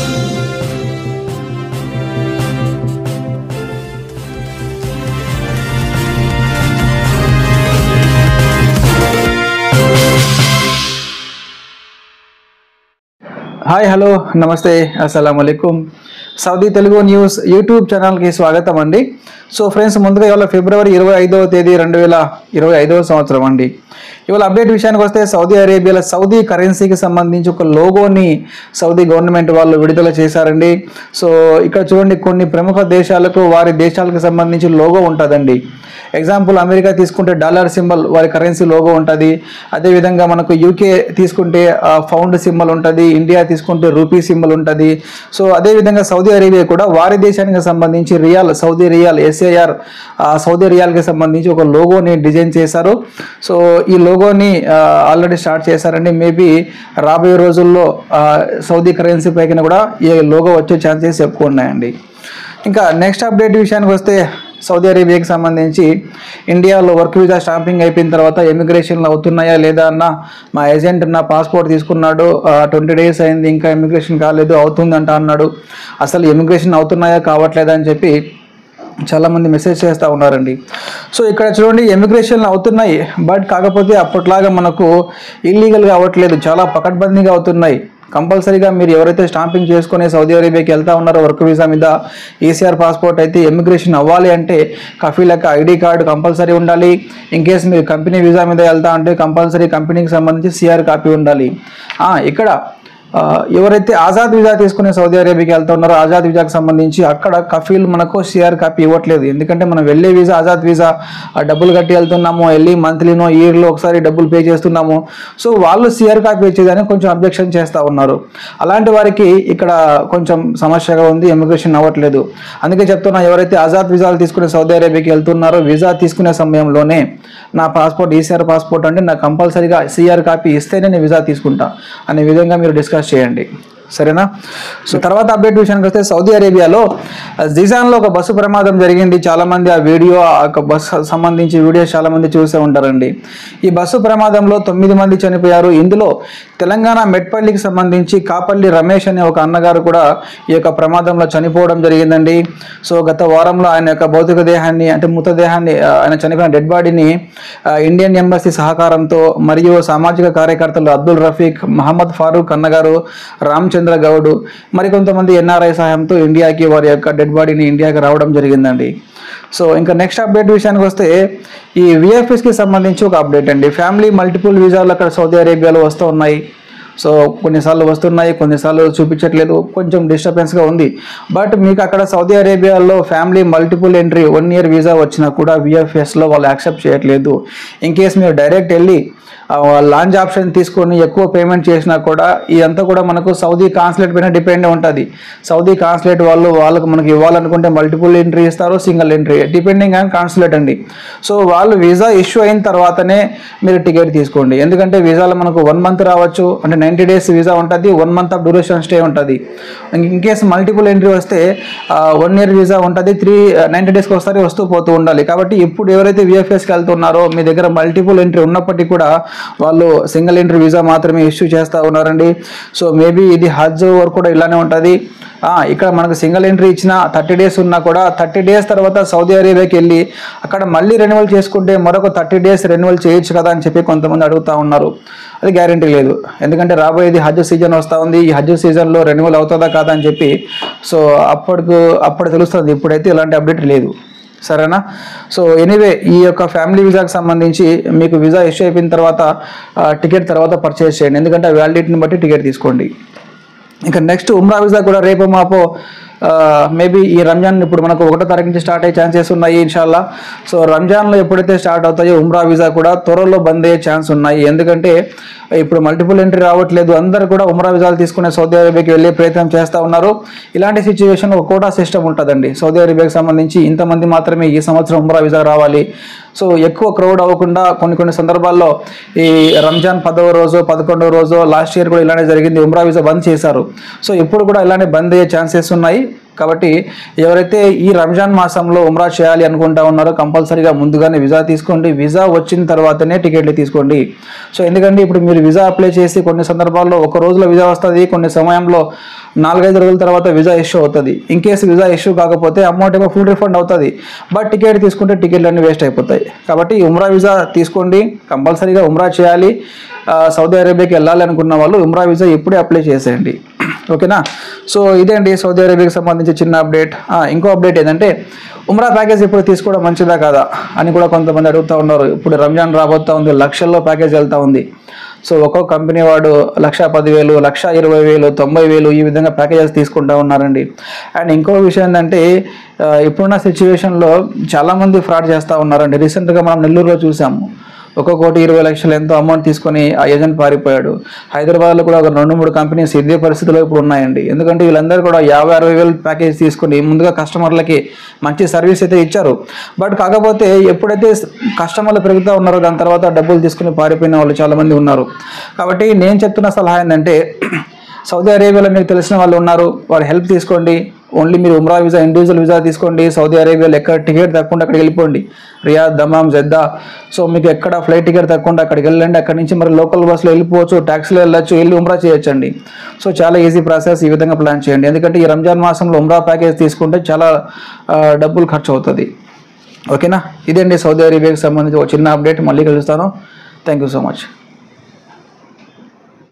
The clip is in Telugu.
హాయ్ హలో నమస్తే అస్సలాము అలైకుం సౌదీ తెలుగు న్యూస్ యూట్యూబ్ ఛానల్కి స్వాగతం అండి. సో ఫ్రెండ్స్, ముందుగా ఇవాళ ఫిబ్రవరి 25వ తేదీ 2025 సంవత్సరం అండి. ఇవాళ అప్డేట్ విషయానికి వస్తే సౌదీ అరేబియాలో సౌదీ కరెన్సీకి సంబంధించి ఒక లోగోని సౌదీ గవర్నమెంట్ వాళ్ళు విడుదల చేశారండి. సో ఇక్కడ చూడండి, కొన్ని ప్రముఖ దేశాలకు వారి దేశాలకు సంబంధించి లోగో ఉంటుందండి. ఎగ్జాంపుల్ అమెరికా తీసుకుంటే డాలర్ సింబల్ వారి కరెన్సీ లోగో ఉంటుంది. అదేవిధంగా మనకు యూకే తీసుకుంటే పౌండ్ సింబల్ ఉంటుంది. ఇండియా తీసుకుంటే రూపీ సింబల్ ఉంటుంది. సో అదేవిధంగా సౌదీ అరేబియా కూడా వారి దేశానికి సంబంధించి riyal, Saudi riyal, SAR Saudi రియాల్కి సంబంధించి ఒక లోగోని డిజైన్ చేశారు. సో ఈ లోగోని ఆల్రెడీ స్టార్ట్ చేశారండి. మేబీ రాబోయే రోజుల్లో సౌదీ కరెన్సీ పైన కూడా ఈ లోగో వచ్చే ఛాన్సెస్ ఎక్కువ ఉన్నాయండి. ఇంకా నెక్స్ట్ అప్డేట్ విషయానికి వస్తే సౌదీ అరేబియాకి సంబంధించి ఇండియాలో వర్క్ వీసా స్టాంపింగ్ అయిపోయిన తర్వాత ఇమిగ్రేషన్లు అవుతున్నాయా లేదా అన్న, మా ఏజెంట్ నా పాస్పోర్ట్ తీసుకున్నాడు, 20 days అయింది, ఇంకా ఇమిగ్రేషన్ కాలేదు, అవుతుందంట అన్నాడు. అసలు ఇమిగ్రేషన్ అవుతున్నాయా కావట్లేదా అని చెప్పి చాలామంది మెసేజ్ చేస్తూ ఉన్నారండి. సో ఇక్కడ చూడండి, ఇమిగ్రేషన్లు అవుతున్నాయి, బట్ కాకపోతే అప్పట్లాగా మనకు ఇల్లీగల్గా అవ్వట్లేదు, చాలా పకడ్బందీగా అవుతున్నాయి. కంపల్సరీగా మీరు ఎవరైతే స్టాంపింగ్ చేసుకుని సౌదీ అరేబియాకి వెళ్తా ఉన్నారో వర్క్ వీసా మీద, ECR పాస్పోర్ట్ అయితే ఇమిగ్రేషన్ అవ్వాలి అంటే కఫీలకు ID కార్డు కంపల్సరీ ఉండాలి. ఇన్ కేస్ మీరు కంపెనీ వీసా మీద వెళ్తా అంటే కంపల్సరీ కంపెనీకి సంబంధించి CR కాపీ ఉండాలి. ఇక్కడ ఎవరైతే ఆజాద్ వీసా తీసుకుని సౌదీ అరేబియాకి వెళ్తా ఉన్నారో ఆజాద్ వీసాకి సంబంధించి అక్కడ కఫీల్ మనకు CR కాపీ ఇవ్వట్లేదు. ఎందుకంటే మనం వెళ్ళే వీసా ఆజాద్ వీసా, డబ్బులు కట్టి వెళ్తున్నాము, వెళ్ళి మంత్లీనో ఇయర్లో ఒకసారి డబ్బులు పే చేస్తున్నాము. సో వాళ్ళు CR కాపీ ఇచ్చేదానికి కొంచెం అబ్జెక్షన్ చేస్తూ ఉన్నారు. అలాంటి వారికి ఇక్కడ కొంచెం సమస్యగా ఉంది, ఇమిగ్రేషన్ అవ్వట్లేదు. అందుకే చెప్తున్నా, ఎవరైతే ఆజాద్ వీసాలు తీసుకుని సౌదీ అరేబియాకి వెళ్తున్నారో వీసా తీసుకునే సమయంలోనే నా పాస్పోర్ట్ ECR పాస్పోర్ట్ అంటే నాకు కంపల్సరీగా CR కాపీ ఇస్తేనే నేను వీసా తీసుకుంటా అనే విధంగా మీరు డిస్కస్ చేయండి, సరేనా? సో తర్వాత అప్డేట్ విషయానికి వస్తే సౌదీ అరేబియాలో జిజాన్లో ఒక బస్సు ప్రమాదం జరిగింది. చాలామంది ఆ వీడియో, ఆ బస్సు సంబంధించి వీడియోస్ చాలామంది చూసే ఉంటారండి. ఈ బస్సు ప్రమాదంలో 9 మంది చనిపోయారు. ఇందులో తెలంగాణ మెట్పల్లికి సంబంధించి కాపల్లి రమేష్ అనే ఒక అన్నగారు కూడా ఈ యొక్క ప్రమాదంలో చనిపోవడం జరిగిందండి. సో గత వారంలో ఆయన యొక్క భౌతిక దేహాన్ని, అంటే మృతదేహాన్ని, ఆయన చనిపోయిన డెడ్ బాడీని ఇండియన్ ఎంబసీ సహకారంతో మరియు సామాజిక కార్యకర్తలు అబ్దుల్ రఫీక్, మహమ్మద్ ఫారూక్ అన్నగారు, రామచంద్ర గౌడ్, మరికొంతమంది NRI సహాయంతో ఇండియాకి వారి యొక్క డెడ్ బాడీని ఇండియాకి రావడం జరిగిందండి. సో ఇంకా నెక్స్ట్ అప్డేట్ విషయానికి వస్తే ఈ VFSకి సంబంధించి ఒక అప్డేట్ అండి. ఫ్యామిలీ మల్టిపుల్ వీసాలు అక్కడ సౌదీ అరేబియాలో వస్తూ ఉన్నాయి. సో కొన్నిసార్లు వస్తున్నాయి, కొన్నిసార్లు చూపించట్లేదు, కొంచెం డిస్టర్బెన్స్గా ఉంది. బట్ మీకు అక్కడ సౌదీ అరేబియాలో family multiple entry 1 year visa వచ్చినా కూడా VFSలో వాళ్ళు యాక్సెప్ట్ చేయట్లేదు. ఇన్ కేస్ మీరు డైరెక్ట్ వెళ్ళి లాంచ్ ఆప్షన్ తీసుకొని ఎక్కువ పేమెంట్ చేసినా కూడా ఇదంతా కూడా మనకు సౌదీ కాన్సులేట్ పైన డిపెండ్ ఉంటుంది. సౌదీ కాన్సులేట్ వాళ్ళకు మనకి ఇవ్వాలనుకుంటే మల్టిపుల్ ఎంట్రీ ఇస్తారు, single entry, depending on consulate అండి. సో వాళ్ళు వీసా ఇష్యూ అయిన తర్వాతనే మీరు టికెట్ తీసుకోండి. ఎందుకంటే వీసాలో మనకు 1 month రావచ్చు, అంటే 90 days వీసా ఉంటుంది, 1 month ఆఫ్ డ్యూరేషన్ స్టే ఉంటుంది. ఇన్ కేసు మల్టిపుల్ ఎంట్రీ వస్తే 1 year వీసా ఉంటుంది, 90 daysకి ఒకసారి వస్తూ పోతూ ఉండాలి. కాబట్టి ఇప్పుడు ఎవరైతే VFSకి వెళ్తున్నారో మీ దగ్గర మల్టిపుల్ ఎంట్రీ ఉన్నప్పటికీ కూడా వాళ్ళు సింగిల్ ఎంట్రీ వీసా మాత్రమే ఇష్యూ చేస్తూ ఉన్నారండి. సో మేబీ ఇది హజ్ వరకు కూడా ఇలానే ఉంటుంది. ఇక్కడ మనకు సింగిల్ ఎంట్రీ ఇచ్చిన 30 days ఉన్నా కూడా 30 days తర్వాత సౌదీ అరేబియాకి వెళ్ళి అక్కడ మళ్ళీ రెన్యువల్ చేసుకుంటే మరొక 30 days రెన్యువల్ చేయొచ్చు కదా అని చెప్పి కొంతమంది అడుగుతూ ఉన్నారు. అది గ్యారంటీ లేదు, ఎందుకంటే రాబోయేది హజ్ సీజన్ వస్తూ ఉంది. ఈ హజ్ సీజన్లో రెన్యువల్ అవుతుందా కాదా అని చెప్పి సో అప్పుడు తెలుస్తుంది. ఇప్పుడైతే ఇలాంటి అప్డేట్ లేదు, సరేనా? సో ఎనీవే, ఈ యొక్క ఫ్యామిలీ వీసాకి సంబంధించి మీకు వీసా ఇష్యూ అయిపోయిన తర్వాత టికెట్ తర్వాత పర్చేస్ చేయండి, ఎందుకంటే వ్యాలిడిటీని బట్టి టికెట్ తీసుకోండి. ఇంకా నెక్స్ట్ ఉమ్రా వీసా కూడా రేపు మాపో మేబీ ఈ రంజాన్ ఇప్పుడు మనకు 1వ తారీఖు నుంచి స్టార్ట్ అయ్యే ఛాన్సెస్ ఉన్నాయి ఇన్షాల్లా. సో రంజాన్లో ఎప్పుడైతే స్టార్ట్ అవుతాయో ఉమ్రా వీసా కూడా త్వరలో బంద్ అయ్యే ఛాన్స్ ఉన్నాయి. ఎందుకంటే ఇప్పుడు మల్టిపుల్ ఎంట్రీ రావట్లేదు, అందరూ కూడా ఉమ్రా వీసాలు తీసుకునే సౌదీ అరేబియాకి వెళ్ళే ప్రయత్నం చేస్తూ ఉన్నారు. ఇలాంటి సిచ్యువేషన్ ఒక కోటా సిస్టమ్ ఉంటుందండి సౌదీ అరేబియాకి సంబంధించి. ఇంతమంది మాత్రమే ఈ సంవత్సరం ఉమ్రా వీసా రావాలి. సో ఎక్కువ క్రౌడ్ అవ్వకుండా కొన్ని సందర్భాల్లో ఈ రంజాన్ 10వ రోజు 11వ రోజు లాస్ట్ ఇయర్ కూడా ఇలానే జరిగింది, ఉమ్రా వీసా బంద్ చేశారు. సో ఇప్పుడు కూడా ఇలానే బంద్ అయ్యే ఛాన్సెస్ ఉన్నాయి. కాబట్టి ఎవరైతే ఈ రంజాన్ మాసంలో ఉమ్రా చేయాలి అనుకుంటా ఉన్నారో కంపల్సరీగా ముందుగానే వీసా తీసుకోండి. వీసా వచ్చిన తర్వాతనే టికెట్లు తీసుకోండి. సో ఎందుకంటే ఇప్పుడు మీరు వీసా అప్లై చేసి కొన్ని సందర్భాల్లో ఒక రోజులో వీసా వస్తుంది, కొన్ని సమయంలో 4-5 రోజుల తర్వాత వీసా ఇష్యూ అవుతుంది. ఇన్ కేసు వీసా ఇష్యూ కాకపోతే అమౌంట్ ఏమో ఫుల్ రిఫండ్ అవుతుంది. బట్ టికెట్ తీసుకుంటే టికెట్లు అన్నీ వేస్ట్ అయిపోతాయి. కాబట్టి ఉమ్రా వీసా తీసుకోండి, కంపల్సరీగా ఉమ్రా చేయాలి. సౌదీ అరేబియాకి వెళ్ళాలి అనుకున్న వాళ్ళు ఉమ్రా వీసా ఇప్పుడే అప్లై చేసేయండి. ఓకేనా? సో ఇదే అండి సౌదీ అరేబియాకి సంబంధించి చిన్న అప్డేట్. ఇంకో అప్డేట్ ఏంటంటే ఉమ్రా ప్యాకేజ్ ఇప్పుడు తీసుకోవడం మంచిదా కాదా అని కూడా కొంతమంది అడుగుతూ ఉన్నారు. ఇప్పుడు రంజాన్ రాబోతూ ఉంది, లక్షల్లో ప్యాకేజ్ వెళ్తూ ఉంది. సో ఒక్కొక్క కంపెనీ వాడు 1,10,000, 1,20,000, 90,000 ఈ విధంగా ప్యాకేజెస్ తీసుకుంటూ ఉన్నారండి. అండ్ ఇంకో విషయం ఏంటంటే ఇప్పుడున్న సిచ్యువేషన్లో చాలామంది ఫ్రాడ్ చేస్తూ ఉన్నారండి. రీసెంట్గా మనం నెల్లూరులో చూసాము. ఒక్కొక్కటి 20 లక్షలు ఎంతో అమౌంట్ తీసుకొని ఆ ఏజెంట్ పారిపోయాడు. హైదరాబాద్లో కూడా ఒక 2-3 కంపెనీస్ ఇదే పరిస్థితిలో ఇప్పుడు ఉన్నాయండి. ఎందుకంటే వీళ్ళందరూ కూడా 50-60 వేలు ప్యాకేజ్ తీసుకొని ముందుగా కస్టమర్లకి మంచి సర్వీస్ అయితే ఇచ్చారు. బట్ కాకపోతే ఎప్పుడైతే కస్టమర్లు పెరుగుతూ ఉన్నారో దాని తర్వాత డబ్బులు తీసుకుని పారిపోయిన వాళ్ళు చాలామంది ఉన్నారు. కాబట్టి నేను చెప్తున్న సలహా ఏంటంటే సౌదీ అరేబియాలో మీకు తెలిసిన వాళ్ళు ఉన్నారు, వారి హెల్ప్ తీసుకోండి. ఓన్లీ మీరు ఉమ్రా వీసా, ఇండివిజువల్ వీసా తీసుకోండి. సౌదీ అరేబియాలో ఎక్కడ టికెట్ తక్కువ అక్కడికి వెళ్ళిపోండి. Riyadh, దమామ్, Jeddah. సో మీకు ఎక్కడ ఫ్లైట్ టికెట్ తక్కువ అక్కడికి వెళ్ళండి. అక్కడి నుంచి మరి లోకల్ బస్సులో వెళ్ళిపోవచ్చు, ట్యాక్సీలో వెళ్ళొచ్చు, వెళ్ళి ఉమ్రా చేయొచ్చండి. సో చాలా ఈజీ ప్రాసెస్. ఈ విధంగా ప్లాన్ చేయండి. ఎందుకంటే ఈ రంజాన్ మాసంలో ఉమ్రా ప్యాకేజ్ తీసుకుంటే చాలా డబ్బులు ఖర్చు అవుతుంది. ఓకేనా? ఇదండి సౌదీ అరేబియాకి సంబంధించి ఒక చిన్న అప్డేట్. మళ్ళీ కలుస్తాను. Thank you so much.